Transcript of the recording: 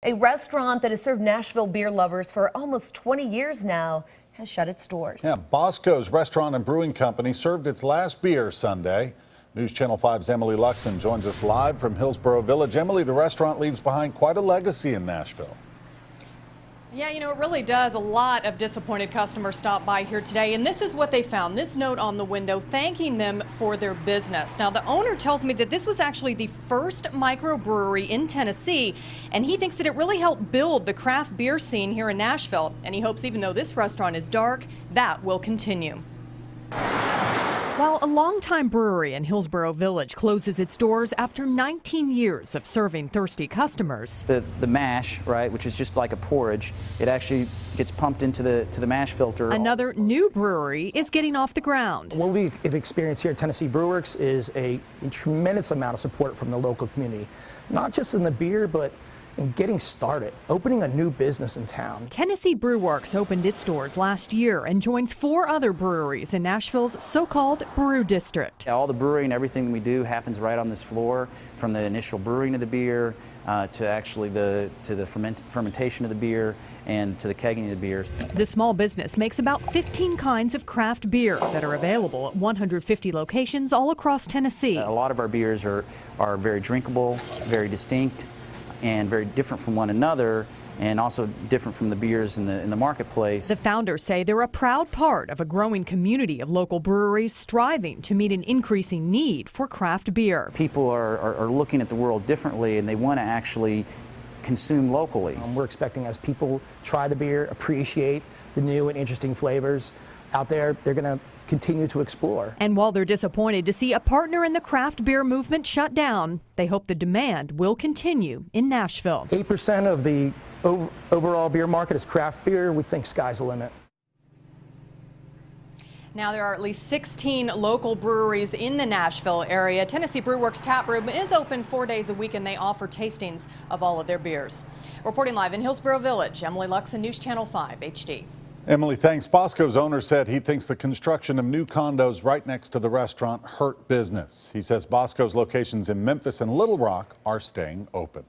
A restaurant that has served Nashville beer lovers for almost 20 years now has shut its doors. Yeah, Boscos Restaurant and Brewing Company served its last beer Sunday. News Channel 5's Emily Luxon joins us live from Hillsboro Village. Emily, the restaurant leaves behind quite a legacy in Nashville. Yeah, it really does. A lot of disappointed customers stopped by here today, and this is what they found. This note on the window thanking them for their business. Now, the owner tells me that this was actually the first microbrewery in Tennessee, and he thinks that it really helped build the craft beer scene here in Nashville. And he hopes even though this restaurant is dark, that will continue. While a longtime brewery in Hillsboro Village closes its doors after 19 years of serving thirsty customers. The mash, right, which is just like a porridge, it actually gets pumped into the mash filter. Another new brewery is getting off the ground. What we've experienced here at Tennessee Brewworks is a tremendous amount of support from the local community, not just in the beer, but in getting started, opening a new business in town. Tennessee Brewworks opened its doors last year and joins 4 other breweries in Nashville's so-called Brew District. All the brewing and everything we do happens right on this floor, from the initial brewing of the beer to actually the fermentation of the beer and to the kegging of the beers. The small business makes about 15 kinds of craft beer that are available at 150 locations all across Tennessee. A lot of our beers are very drinkable, very distinct, and very different from one another, and also different from the beers in the marketplace. The founders say they're a proud part of a growing community of local breweries striving to meet an increasing need for craft beer. People are looking at the world differently, and they want to actually consume locally. We're expecting as people try the beer, appreciate the new and interesting flavors out there, they're going to continue to explore. And while they're disappointed to see a partner in the craft beer movement shut down, they hope the demand will continue in Nashville. 8% of the overall beer market is craft beer. We think sky's the limit. Now there are at least 16 local breweries in the Nashville area. Tennessee Brewworks Tap Room is open 4 days a week, and they offer tastings of all of their beers. Reporting live in Hillsboro Village, Emily Luxon, News Channel 5 HD. Emily, thanks. Bosco's owner said he thinks the construction of new condos right next to the restaurant hurt business. He says Bosco's locations in Memphis and Little Rock are staying open.